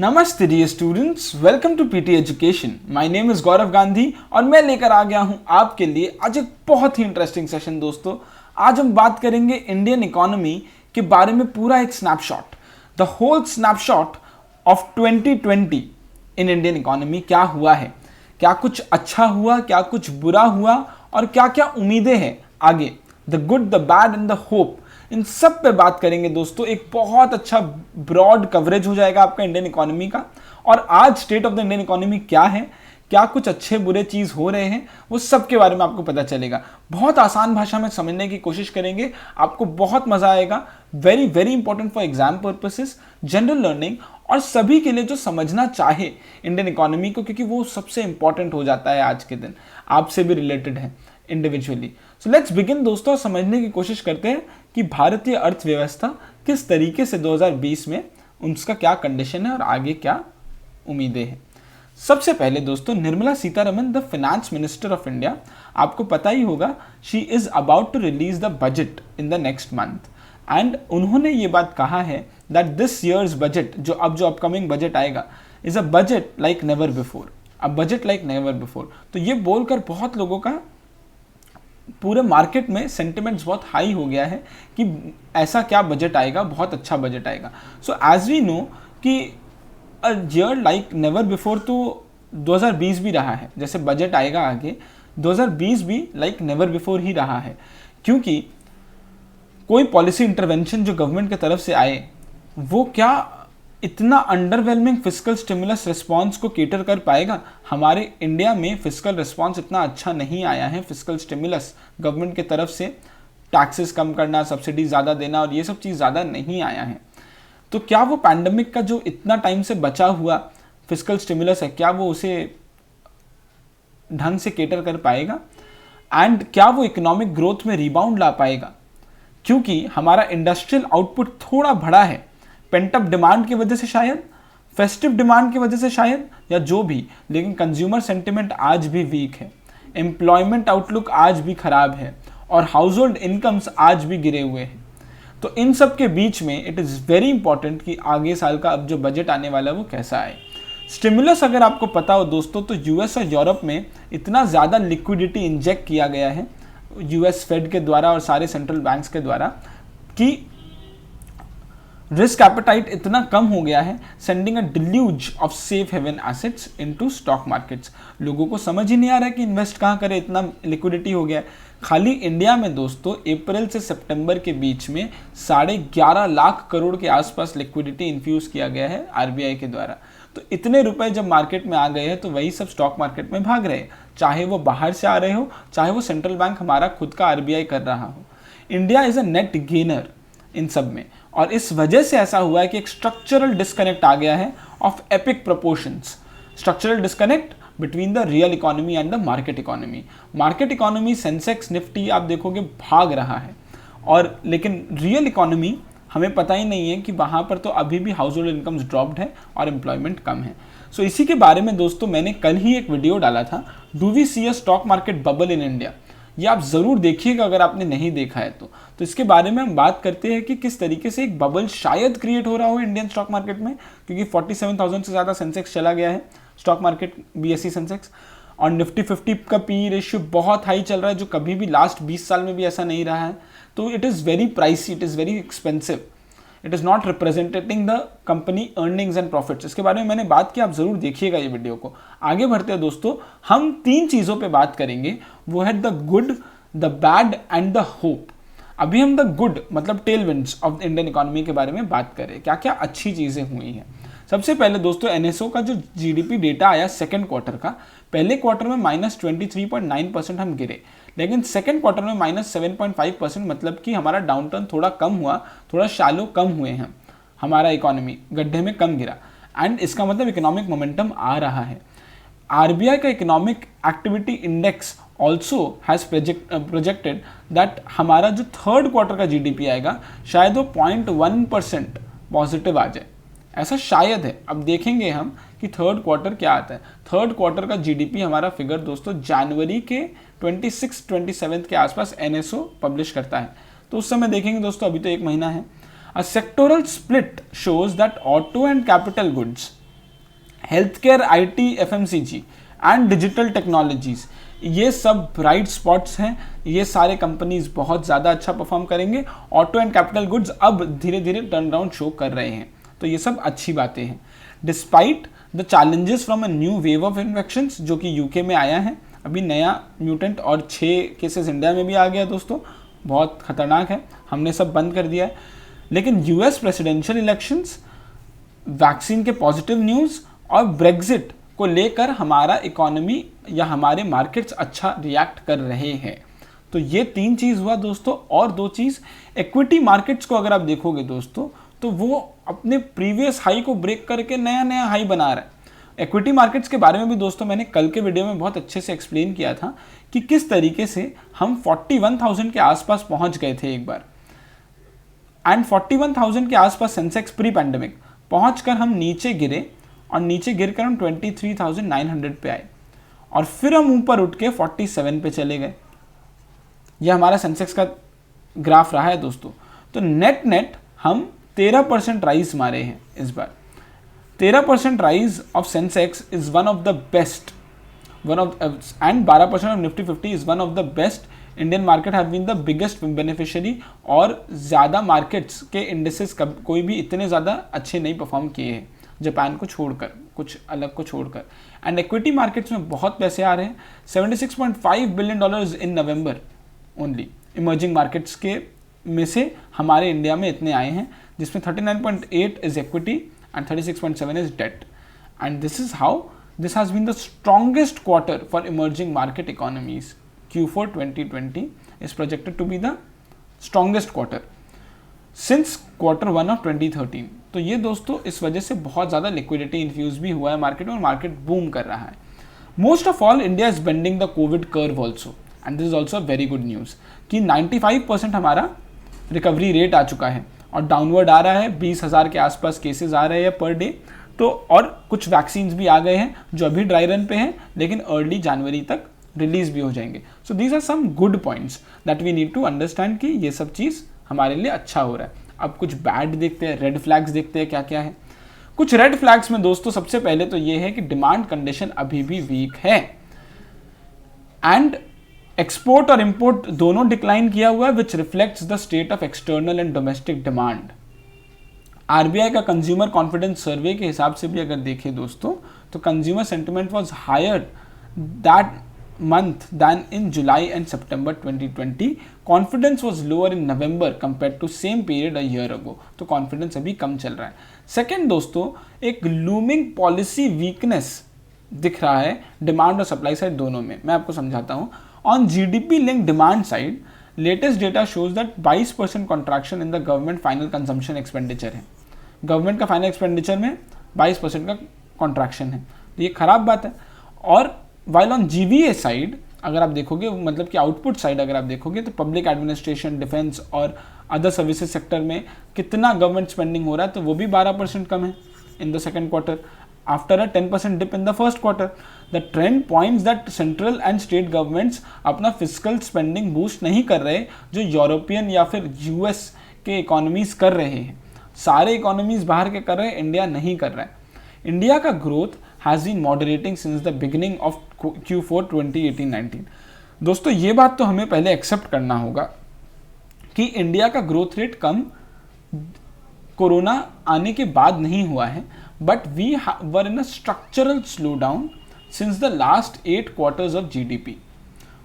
नमस्ते dear students, welcome to PT education. My name is Gaurav Gandhi और मैं लेकर आ गया हूं आपके लिए आज एक बहुत ही इंटरेस्टिंग सेशन। दोस्तों, आज हम बात करेंगे इंडियन इकोनॉमी के बारे में, पूरा एक snapshot, the whole snapshot of 2020 in Indian economy. क्या हुआ है, क्या कुछ अच्छा हुआ, क्या कुछ बुरा हुआ और क्या क्या उम्मीदें हैं आगे, the good, the bad and the hope, इन सब पे बात करेंगे दोस्तों। एक बहुत अच्छा ब्रॉड कवरेज हो जाएगा आपका इंडियन इकोनॉमी का। और आज state of the Indian economy क्या है, क्या कुछ अच्छे बुरे चीज़ हो रहे हैं, वो सब के बारे में आपको पता चलेगा। बहुत आसान भाषा में समझने की कोशिश करेंगे, आपको बहुत मजा आएगा। Very very important for exam purposes, general learning और सभी के लिए जो समझना चाहे इंडियन इकोनॉमी को, क्योंकि वो सबसे इंपॉर्टेंट हो जाता है आज के दिन, आपसे भी रिलेटेड है इंडिविजुअली। सो लेट्स बिगिन दोस्तों, समझने की कोशिश करते हैं कि भारतीय अर्थव्यवस्था किस तरीके से 2020 में उसका क्या कंडीशन है और आगे क्या उम्मीदें हैं। सबसे पहले दोस्तों, Nirmala Sitharaman, the finance minister of India, आपको पता ही होगा, she is about to release the budget in the next month and उन्होंने ये बात कहा है दैट दिस ईयर्स बजट, जो अपकमिंग बजट आएगा, is a budget like never before, a budget like never before. तो ये बोलकर बहुत लोगों का, पूरे मार्केट में सेंटिमेंट्स बहुत हाई हो गया है कि ऐसा क्या बजट आएगा, बहुत अच्छा बजट आएगा। सो एज वी नो कि a year like never before तो 2020 भी रहा है। जैसे बजट आएगा आगे, 2020 भी लाइक नेवर बिफोर ही रहा है, क्योंकि कोई पॉलिसी इंटरवेंशन जो गवर्नमेंट की तरफ से आए, वो क्या इतना अंडरवेलमिंग फिस्कल स्टिमुलस रिस्पांस को केटर कर पाएगा। हमारे इंडिया में फिस्कल रिस्पांस इतना अच्छा नहीं आया है। फिस्कल स्टिमुलस गवर्नमेंट की तरफ से टैक्सेस कम करना, सब्सिडी ज़्यादा देना और ये सब चीज़ ज़्यादा नहीं आया है। तो क्या वो पैंडमिक का जो इतना टाइम से बचा हुआ फिस्कल स्टिमुलस है, क्या वो उसे ढंग से केटर कर पाएगा एंड क्या वो इकोनॉमिक ग्रोथ में रिबाउंड ला पाएगा? क्योंकि हमारा इंडस्ट्रियल आउटपुट थोड़ा बढ़ा है, पेंटअप डिमांड की वजह से शायद, फेस्टिव डिमांड की वजह से शायद, या जो भी, लेकिन कंज्यूमर सेंटिमेंट आज भी वीक है, एम्प्लॉयमेंट आउटलुक आज भी खराब है और हाउस होल्ड इनकम्स आज भी गिरे हुए हैं। तो इन सब के बीच में इट इज़ वेरी इंपॉर्टेंट कि आगे साल का अब जो बजट आने वाला है वो कैसा आए। स्टिमुलस अगर आपको पता हो दोस्तों, तो यूएस और यूरोप में इतना ज़्यादा लिक्विडिटी इंजेक्ट किया गया है यूएस फेड के द्वारा और सारे सेंट्रल बैंक्स के द्वारा कि रिस्क एपेटाइट इतना कम हो गया है, sending a deluge of safe haven assets into stock markets. लोगों को समझ ही नहीं आ रहा है कि इन्वेस्ट कहाँ करें, इतना लिक्विडिटी हो गया है। खाली इंडिया में दोस्तों अप्रैल से सितंबर के बीच में 11.5 लाख करोड़ के आसपास लिक्विडिटी इन्फ्यूज किया गया है आरबीआई के द्वारा। तो इतने रुपए जब मार्केट में आ गए हैं तो वही सब स्टॉक मार्केट में भाग रहे हैं, चाहे वो बाहर से आ रहे हो, चाहे वो सेंट्रल बैंक हमारा खुद का आरबीआई कर रहा हो। India is a net gainer इन सब में, और इस वजह से ऐसा हुआ है कि एक स्ट्रक्चरल डिस्कनेक्ट आ गया है of epic proportions, structural disconnect between the real economy and the market economy. Market economy, Sensex, Nifty आप देखोगे भाग रहा है, और लेकिन रियल इकोनॉमी हमें पता ही नहीं है कि वहाँ पर तो अभी भी हाउस होल्ड इनकम्स ड्रॉप्ड है और एम्प्लॉयमेंट कम है। सो इसी के बारे में दोस्तों मैंने कल ही एक वीडियो डाला था, do we see a stock market bubble in India. ये आप ज़रूर देखिएगा अगर आपने नहीं देखा है तो इसके बारे में हम बात करते हैं कि किस तरीके से एक बबल शायद क्रिएट हो रहा हो इंडियन स्टॉक मार्केट में, क्योंकि 47,000 से ज़्यादा सेंसेक्स चला गया है स्टॉक मार्केट, बीएसई सेंसेक्स, और निफ्टी 50 का पी रेशियो बहुत हाई चल रहा है, जो कभी भी लास्ट 20 साल में भी ऐसा नहीं रहा है। तो it is very pricey, it is very expensive, it is not representing the company earnings and profits. इसके बारे में मैंने बात की, आप ज़रूर देखिएगा ये वीडियो को। आगे बढ़ते हैं दोस्तों, हम 3 चीज़ों पे बात करेंगे, वो है the good, the bad and the hope. अभी हम द गुड मतलब टेलविंड्स ऑफ इंडियन इकोनॉमी के बारे में बात करें, क्या क्या अच्छी चीज़ें हुई हैं। सबसे पहले दोस्तों, एनएसओ का जो जीडीपी डेटा आया सेकेंड क्वार्टर का, पहले क्वार्टर में -23.9% हम गिरे, लेकिन सेकेंड क्वार्टर में -7.5%, मतलब कि हमारा डाउनटर्न थोड़ा कम हुआ, थोड़ा शैलो कम हुए हैं, हमारा इकोनॉमी गड्ढे में कम गिरा, एंड इसका मतलब इकोनॉमिक मोमेंटम आ रहा है। आरबीआई का economic activity index also has projected that हमारा जो थर्ड क्वार्टर का जीडीपी आएगा शायद वो 0.1% पॉजिटिव आ जाए, ऐसा शायद है। अब देखेंगे हम कि थर्ड क्वार्टर क्या आता है। थर्ड क्वार्टर का जीडीपी हमारा फिगर दोस्तों जनवरी के 26-27 के आसपास एनएसओ पब्लिश करता है, तो उस समय देखेंगे दोस्तों, अभी तो 1 महीना है। A sectoral split shows that auto and capital goods health care, IT, FMCG and digital technologies, ये सब ब्राइट स्पॉट्स हैं। ये सारे कंपनीज बहुत ज़्यादा अच्छा परफॉर्म करेंगे। ऑटो एंड कैपिटल गुड्स अब धीरे धीरे टर्न अराउंड शो कर रहे हैं, तो ये सब अच्छी बातें हैं। Despite the challenges from a new wave of infections, जो कि यूके में आया है अभी नया म्यूटेंट, और 6 केसेस इंडिया में भी आ गया दोस्तों, बहुत खतरनाक है, हमने सब बंद कर दिया है। लेकिन US प्रेसिडेंशियल इलेक्शंस, वैक्सीन के पॉजिटिव न्यूज़ और ब्रेग्जिट को लेकर हमारा इकोनॉमी या हमारे मार्केट्स अच्छा रिएक्ट कर रहे हैं। तो ये 3 चीज़ हुआ दोस्तों। और 2 चीज़, इक्विटी मार्केट्स को अगर आप देखोगे दोस्तों तो वो अपने प्रीवियस हाई को ब्रेक करके नया नया हाई बना रहा है। इक्विटी मार्केट्स के बारे में भी दोस्तों मैंने कल के वीडियो में बहुत अच्छे से एक्सप्लेन किया था कि किस तरीके से हम 41,000 के आसपास पहुंच गए थे एक बार, एंड 41,000 के आसपास सेंसेक्स प्री पैंडेमिक पहुंचकर हम नीचे गिरे, और नीचे गिरकर हम 23,900 पे आए, और फिर हम ऊपर उठ के 47 पे चले गए। यह हमारा सेंसेक्स का ग्राफ रहा है दोस्तों। तो नेट नेट हम 13% राइज मारे हैं इस बार। 13% rise of Sensex is one of the best, and 12% of Nifty 50 is one of the best. Indian market have been the biggest beneficiary, और ज़्यादा मार्केट्स के इंडेसेस कोई भी इतने ज़्यादा अच्छे नहीं परफॉर्म किए हैं, जापान को छोड़कर, कुछ अलग को छोड़कर। एंड इक्विटी मार्केट्स में बहुत पैसे आ रहे हैं, $76.5 billion in November only. Emerging markets के में से हमारे इंडिया में इतने आए हैं, जिसमें 39.8 is equity and 36.7 is debt. And this is how this has been the strongest quarter for emerging market economies. Q4 2020 is projected to be the strongest quarter since Q1 of 2013। तो ये दोस्तों इस वजह से बहुत ज़्यादा लिक्विडिटी इन्फ्यूज भी हुआ है मार्केट में, और मार्केट बूम कर रहा है। Most of all India is bending the Covid curve also, and this is also a very good news कि 95% हमारा रिकवरी रेट आ चुका है, और डाउनवर्ड आ रहा है, 20,000 के आसपास केसेस आ रहे हैं पर डे। तो और कुछ वैक्सीन्स भी आ गए हैं जो अभी ड्राई रन पे हैं, लेकिन अर्ली जनवरी तक रिलीज भी हो जाएंगे। So these are some good points that we need to understand कि ये सब चीज़ हमारे लिए अच्छा हो रहा है। अब कुछ बैड देखते हैं, रेड फ्लैग्स देखते हैं क्या क्या है। कुछ रेड फ्लैग्स में दोस्तों सबसे पहले तो ये है कि डिमांड कंडीशन अभी भी वीक है, एंड एक्सपोर्ट और इंपोर्ट दोनों डिक्लाइन किया हुआ है, which reflects the state of external and domestic demand. RBI का कंज्यूमर कॉन्फिडेंस सर्वे के हिसाब से भी अगर देखें दोस्तों, तो consumer sentiment was higher that month than in July and September 2020. Confidence was lower in November compared to same period a year ago. तो confidence अभी कम चल रहा है। सेकेंड दोस्तों, एक looming policy weakness दिख रहा है डिमांड और सप्लाई साइड दोनों में। मैं आपको समझाता हूँ। On GDP link demand side, latest data shows that 22% contraction in the government final consumption expenditure है। गवर्नमेंट का फाइनल एक्सपेंडिचर में 22% का कॉन्ट्रैक्शन है, तो ये खराब बात है। और वाइल ऑन GVA साइड अगर आप देखोगे, मतलब कि आउटपुट साइड अगर आप देखोगे, तो पब्लिक एडमिनिस्ट्रेशन, डिफेंस और अदर सर्विसेज सेक्टर में कितना गवर्नमेंट स्पेंडिंग हो रहा है, तो वो भी 12% कम है in the second quarter, after a 10% dip in the first quarter. The trend points that central and state governments अपना फिजिकल स्पेंडिंग बूस्ट नहीं कर रहे, जो यूरोपियन या फिर US के इकोनॉमीज कर रहे हैं। सारे इकोनॉमीज बाहर के कर रहे हैं, इंडिया नहीं कर रहा है। इंडिया का growth has been moderating since the beginning of Q4 2018-19। दोस्तों ये बात तो हमें पहले एक्सेप्ट करना होगा कि इंडिया का ग्रोथ रेट कम कोरोना आने के बाद नहीं हुआ है, but we were in a structural slowdown since the last 8 quarters of GDP।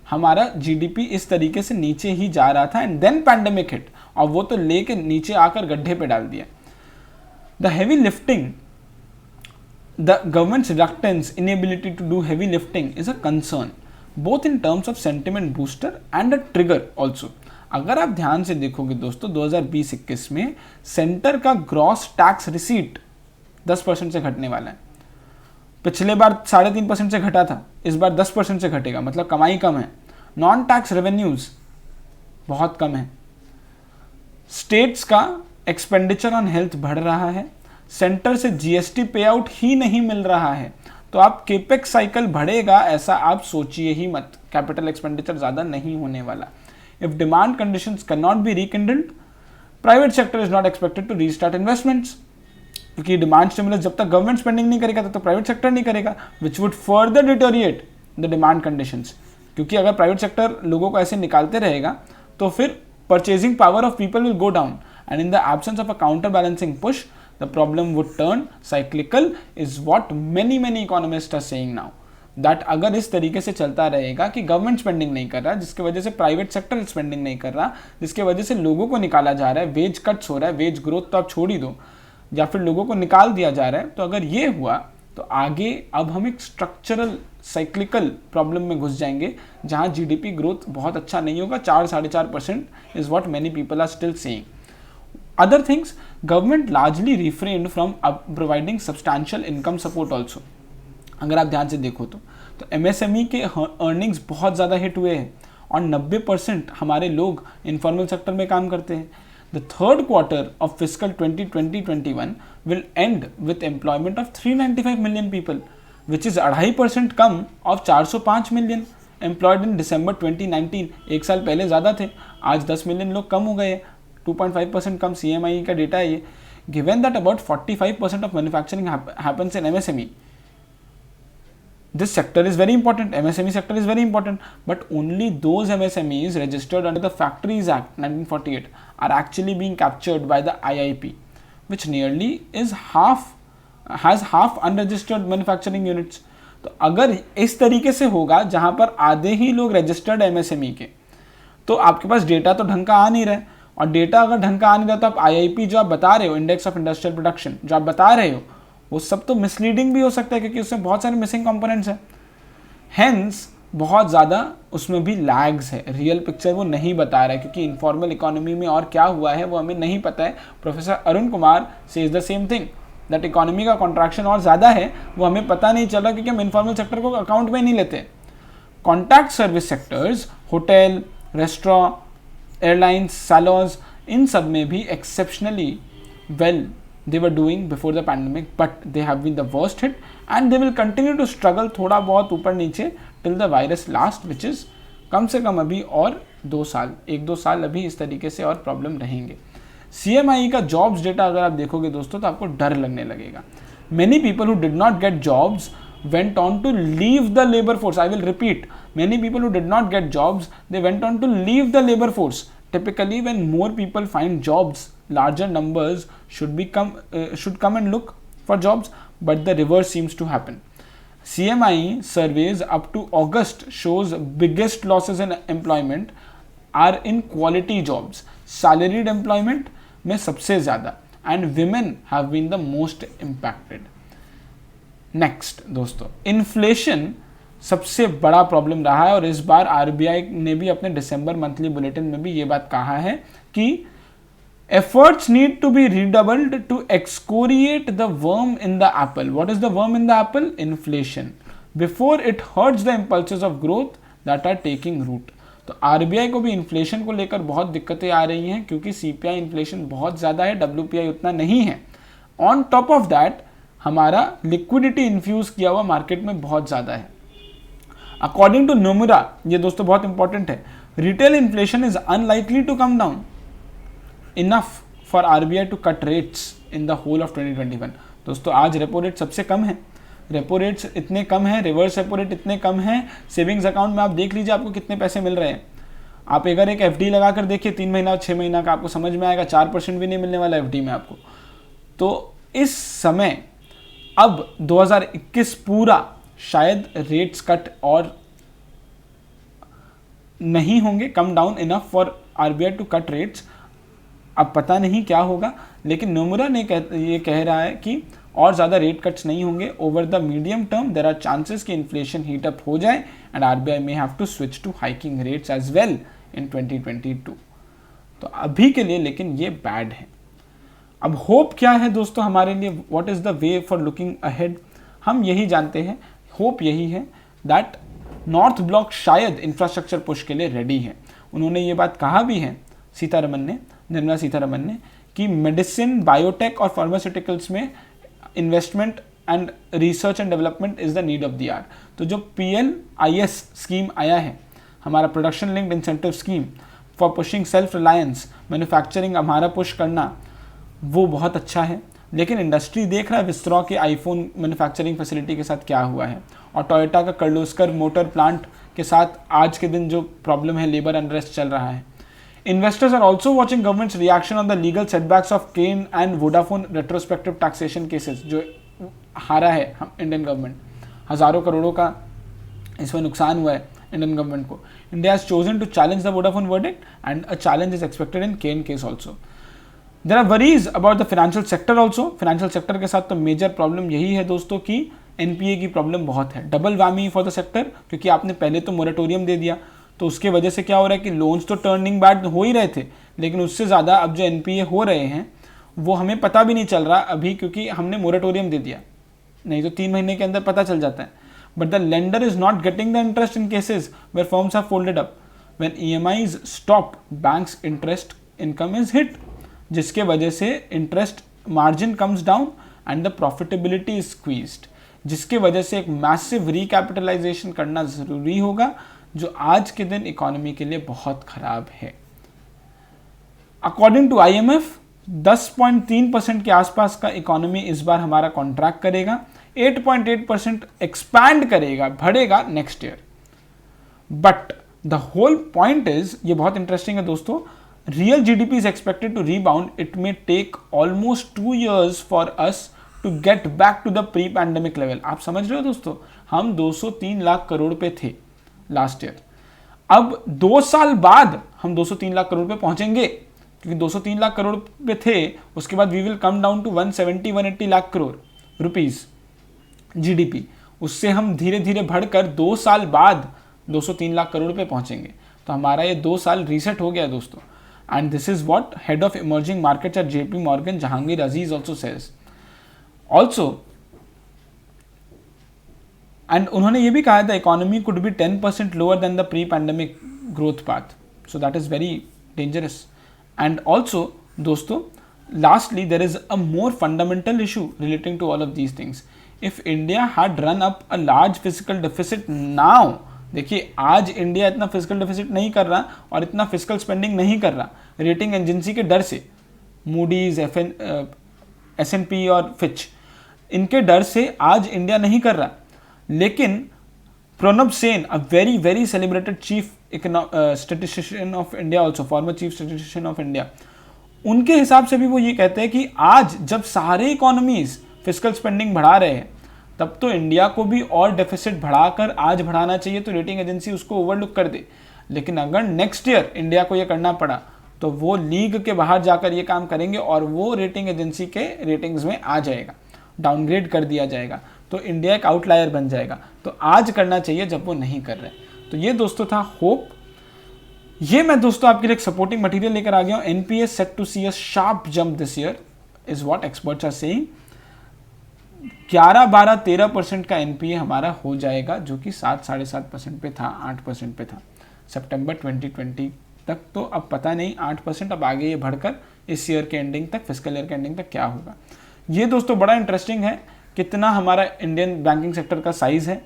हमारा GDP इस तरीके से नीचे ही जा रहा था, एंड देन पैंडेमिक हिट, और वो तो लेके नीचे आकर गड्ढे पे डाल दिया। The heavy lifting, the government's reluctance, inability to do heavy lifting is a concern, both in terms of sentiment booster and a trigger also। अगर आप ध्यान से देखोगे दोस्तों, 2020-21 में सेंटर का ग्रॉस टैक्स रिसीट 10% से घटने वाला है। पिछले बार 3.5% से घटा था, इस बार 10% से घटेगा, मतलब कमाई कम है। नॉन टैक्स रेवेन्यूज बहुत कम है। स्टेट्स का एक्सपेंडिचर ऑन हेल्थ बढ़ रहा है, सेंटर से GST पे आउट ही नहीं मिल रहा है, तो आप केपेक्स साइकिल बढ़ेगा ऐसा आप सोचिए ही मत। कैपिटल एक्सपेंडिचर ज़्यादा नहीं होने वाला। If demand conditions can not be rekindled, private sector is not expected to restart investments. क्योंकि डिमांड स्टिमुलस जब तक गवर्नमेंट स्पेंडिंग नहीं करेगा तब तक प्राइवेट सेक्टर नहीं करेगा, which would further deteriorate the demand conditions. क्योंकि अगर प्राइवेट सेक्टर लोगों को ऐसे निकालते रहेगा तो फिर purchasing power of people will go down, and in the absence of a counterbalancing push the problem would turn cyclical, is what many economist are saying now. That अगर इस तरीके से चलता रहेगा कि गवर्नमेंट स्पेंडिंग नहीं कर रहा, जिसकी वजह से प्राइवेट सेक्टर स्पेंडिंग नहीं कर रहा, जिसकी वजह से लोगों को निकाला जा रहा है, वेज कट्स हो रहा है, वेज ग्रोथ तो आप छोड़ ही दो, या फिर लोगों को निकाल दिया जा रहा है, तो अगर ये हुआ तो आगे अब हम एक स्ट्रक्चरल साइक्लिकल प्रॉब्लम में घुस जाएंगे जहां जीडीपी ग्रोथ बहुत अच्छा नहीं होगा। 4-4.5% is what many people are still saying. Other things, government largely refrained from providing substantial income support also. अगर आप ध्यान से देखो तो एमएसएमई के अर्निंग्स बहुत ज़्यादा हिट हुए हैं और 90% हमारे लोग इनफॉर्मल सेक्टर में काम करते हैं। The third quarter of fiscal 2020-21 will end with employment of 395 million people, which is 2.5% come of 405 million employed in December 2019। एक साल पहले ज़्यादा थे, आज 10 मिलियन लोग कम हो गए, 2.5% कम CMI का डेटा है ये। Given that about 45% of manufacturing happens in MSME, this sector is very important, MSME sector is very important, but only those MSMEs registered under the Factories Act 1948 are actually being captured by the IIP, which nearly is has half unregistered manufacturing units। तो अगर इस तरीके से होगा जहां पर आधे ही लोग रजिस्टर्ड MSME के, तो आपके पास डेटा तो ढंग का आ नहीं रहा है, और डेटा अगर ढंग का आ नहीं रहा तो आप IIP जो आप बता रहे हो, इंडेक्स ऑफ इंडस्ट्रियल प्रोडक्शन जो आप बता रहे हो, वो सब तो मिसलीडिंग भी हो सकता है क्योंकि उसमें बहुत सारे मिसिंग कंपोनेंट्स हैं। हेंस बहुत ज़्यादा उसमें भी लैग्स है, रियल पिक्चर वो नहीं बता रहा है, क्योंकि इनफॉर्मल इकोनॉमी में और क्या हुआ है वो हमें नहीं पता है। Professor Arun Kumar says the same thing, that economy का कॉन्ट्रैक्शन और ज़्यादा है, वो हमें पता नहीं चला क्योंकि हम इनफॉर्मल सेक्टर को अकाउंट में नहीं लेते। Contact service sectors, hotel, restaurant, airlines, salons, इन सब में भी exceptionally well they were doing before the pandemic, but they have been the worst hit and they will continue to struggle थोड़ा बहुत ऊपर नीचे till the virus last, which is कम से कम अभी और 2 साल, 1-2 साल अभी इस तरीके से और प्रॉब्लम रहेंगे। CMI का जॉब्स डेटा अगर आप देखोगे दोस्तों तो आपको डर लगने लगेगा। Many people who did not get jobs went on to leave the labor force. I will repeat, many people who did not get jobs, they went on to leave the labor force. Typically when more people find jobs, larger numbers should come and look for jobs, but the reverse seems to happen. CMI surveys up to August shows biggest losses in employment are in quality jobs, salaried employment में सबसे ज़्यादा, and women have been the most impacted. Next दोस्तों, inflation सबसे बड़ा problem रहा है और इस बार RBI ने भी अपने दिसंबर मंथली बुलेटिन में भी ये बात कहा है कि efforts need to be redoubled to excoriate the worm in the apple. What is the worm in the apple? Inflation. Before it hurts the impulses of growth that are taking root. तो RBI को भी inflation को लेकर बहुत दिक्कतें आ रही हैं क्योंकि CPI इन्फ्लेशन बहुत ज़्यादा है, WPI उतना नहीं है। ऑन टॉप ऑफ दैट हमारा लिक्विडिटी इन्फ्यूज किया हुआ मार्केट में बहुत ज़्यादा है। अकॉर्डिंग टू नोमुरा, ये दोस्तों बहुत इंपॉर्टेंट है, retail inflation is unlikely to come down enough for RBI to cut rates in the whole of 2021। दोस्तों आज रेपो रेट सबसे कम है, रेपो रेट्स इतने कम हैं, रिवर्स रेपो रेट इतने कम हैं, सेविंग्स अकाउंट में आप देख लीजिए आपको कितने पैसे मिल रहे हैं। आप अगर एक FD लगा कर देखिए 3 महीना 6 महीना का, आपको समझ में आएगा 4% भी नहीं मिलने वाला FD में आपको। तो इस समय अब 2021 पूरा शायद रेट्स कट और नहीं होंगे, come down enough for RBI to cut rates. अब पता नहीं क्या होगा, लेकिन नोमुरा ने ये कह रहा है कि और ज़्यादा रेट कट्स नहीं होंगे। Over the medium term there are chances कि इन्फ्लेशन हीट अप हो जाए and RBI may have to switch to hiking rates as well in 2022। तो अभी के लिए लेकिन ये बैड है। अब होप क्या है दोस्तों हमारे लिए, what is the way for looking ahead? हम यही जानते हैं, होप यही है दैट नॉर्थ ब्लॉक शायद इंफ्रास्ट्रक्चर पुश के लिए रेडी है। उन्होंने ये बात कहा भी है निर्मला सीतारमन ने कि मेडिसिन, बायोटेक और फार्मास्यूटिकल्स में investment and research and development is the need of the hour. तो जो PLIS स्कीम आया है, हमारा production linked incentive scheme for pushing self reliance, manufacturing हमारा पुश करना, वो बहुत अच्छा है। लेकिन इंडस्ट्री देख रहा है विस्ट्रॉ के आईफोन मैन्युफैक्चरिंग फैसिलिटी के साथ क्या हुआ है, और टोयोटा का कर्लोस्कर मोटर प्लांट के साथ आज के दिन जो प्रॉब्लम है, लेबर अनरेस्ट चल रहा है। Investors are also watching government's reaction on the legal setbacks of Cain and Vodafone retrospective taxation cases, जो हारा है हम इंडियन गवर्नमेंट, हज़ारों करोड़ों का इसमें नुकसान हुआ है इंडियन गवर्नमेंट को। India has chosen to challenge the Vodafone verdict and a challenge is expected in Cairn case also. There are worries about the financial sector also. Financial sector के साथ तो मेजर प्रॉब्लम यही है दोस्तों कि NPA की problem बहुत है, double whammy for the sector, क्योंकि आपने पहले तो मोरेटोरियम दे दिया, तो उसके वजह से क्या हो रहा है कि लोन्स तो टर्निंग बैड हो ही रहे थे, लेकिन उससे ज़्यादा अब जो एनपीए हो रहे हैं वो हमें पता भी नहीं चल रहा अभी, क्योंकि हमने मोरेटोरियम दे दिया, नहीं तो 3 महीने के अंदर पता चल जाता है। But the lender is not getting the interest in cases where firms have folded up. When EMIs stop, banks interest income is hit, जिसके वजह से interest margin comes down and the profitability is squeezed, जिसके वजह से एक massive recapitalisation करना ज़रूरी होगा, जो आज के दिन इकोनॉमी के लिए बहुत खराब है। अकॉर्डिंग टू आईएमएफ 10.3% के आसपास का इकोनॉमी इस बार हमारा कॉन्ट्रैक्ट करेगा, 8.8% एक्सपैंड करेगा, बढ़ेगा next year. But the whole point is, ये बहुत इंटरेस्टिंग है दोस्तों, real GDP is expected to rebound, it may take almost 2 years for us to get back to the pre pandemic level. आप समझ रहे हो दोस्तों, हम 203 लाख करोड़ पे थे लास्ट ईयर, अब 2 साल बाद हम 203 लाख करोड़ पे पहुंचेंगे, क्योंकि 203 लाख करोड़ पे थे, उसके बाद we will come down to 170-180 lakh crore rupees GDP, उससे हम धीरे धीरे बढ़कर 2 साल बाद 203 लाख करोड़ पे पहुंचेंगे। तो हमारा ये 2 साल रीसेट हो गया दोस्तों, and this is what head of emerging markets at JP Morgan Jahangir Aziz also says also. And उन्होंने ये भी कहा the economy could be 10% lower than the pre pandemic growth path, so that is very dangerous. And also दोस्तों, lastly there is a more fundamental issue relating to all of these things. If India had run up a large fiscal deficit now, देखिए आज India इतना physical deficit नहीं कर रहा और इतना physical spending नहीं कर रहा, रेटिंग एजेंसी के डर से, मूडीज, S&P और फिच, इनके डर से आज इंडिया नहीं कर रहा। लेकिन Pranab Sen, a very very celebrated chief statistician of India also, former chief statistician of India, उनके हिसाब से भी वो ये कहते हैं कि आज जब सारे इकोनॉमीज फिजिकल स्पेंडिंग बढ़ा रहे हैं, तब तो इंडिया को भी और डेफिसिट बढ़ाकर आज बढ़ाना चाहिए, तो रेटिंग एजेंसी उसको ओवरलुक कर दे। लेकिन अगर नेक्स्ट ईयर इंडिया को ये करना पड़ा, तो वो लीग के बाहर जाकर ये काम करेंगे और वो रेटिंग एजेंसी के रेटिंग्स में आ जाएगा, डाउनग्रेड कर दिया जाएगा, तो इंडिया एक आउटलायर बन जाएगा। तो आज करना चाहिए जब वो नहीं कर रहे। तो ये दोस्तों था होप। ये मैं दोस्तों आपके लिए एक सपोर्टिंग मटेरियल लेकर आ गया हूँ। NPA set to see a sharp jump this year is what experts are saying. 11, 12, 13% का एनपीए हमारा हो जाएगा, जो कि 7-7.5% पे था, 8% पे था सितंबर 2020 तक। तो अब पता नहीं 8%, अब आगे ये बढ़कर इस ईयर के एंडिंग तक, फिस्कल ईयर के एंडिंग तक क्या होगा। ये दोस्तों बड़ा इंटरेस्टिंग है, कितना हमारा इंडियन बैंकिंग सेक्टर का साइज़ है,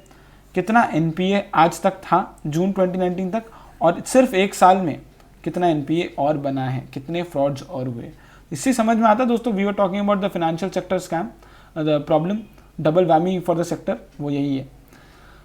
कितना एनपीए आज तक था जून 2019 तक, और सिर्फ 1 साल में कितना एनपीए और बना है, कितने फ्रॉड्स और हुए। इससे समझ में आता दोस्तों, we were talking about the financial sector scam, the problem, double whammy for the sector, वो यही है।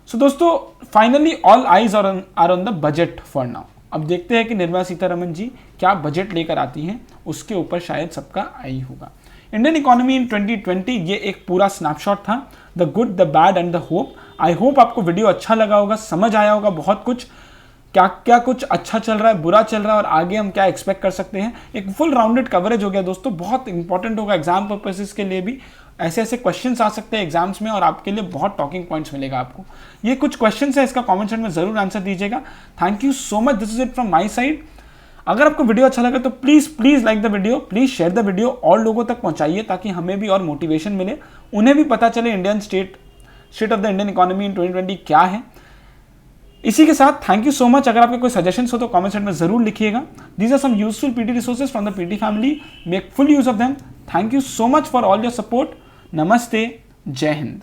सो दोस्तों, finally all eyes are on the budget for now. अब देखते हैं कि निर्मला सीतारमण जी क्या बजट लेकर आती हैं, उसके ऊपर शायद सबका आई होगा। इंडियन इकोनॉमी इन 2020, ये एक पूरा स्नैपशॉट था, the good, the bad and the hope. I hope आपको वीडियो अच्छा लगा होगा, समझ आया होगा बहुत कुछ, क्या क्या कुछ अच्छा चल रहा है, बुरा चल रहा है, और आगे हम क्या एक्सपेक्ट कर सकते हैं। एक फुल राउंडेड कवरेज हो गया दोस्तों, बहुत इंपॉर्टेंट होगा एग्जाम पर्पसेस के लिए भी। ऐसे ऐसे क्वेश्चंस आ सकते हैं एग्जाम्स में, और आपके लिए बहुत टॉकिंग पॉइंट्स मिलेगा आपको। ये कुछ क्वेश्चंस है, इसका कमेंट सेक्शन में जरूर आंसर दीजिएगा। Thank you so much, this is it from my side. अगर आपको वीडियो अच्छा लगा तो please like the video, please share the video, और लोगों तक पहुंचाइए, ताकि हमें भी और मोटिवेशन मिले, उन्हें भी पता चले Indian state of the Indian economy in 2020 क्या है। इसी के साथ थैंक यू सो मच। अगर आपके कोई सजेशंस हो तो कमेंट सेक्शन में जरूर लिखिएगा। These are some useful PT resources from the PT family, make full use of them. Thank you so much for all your support. नमस्ते, जय हिंद।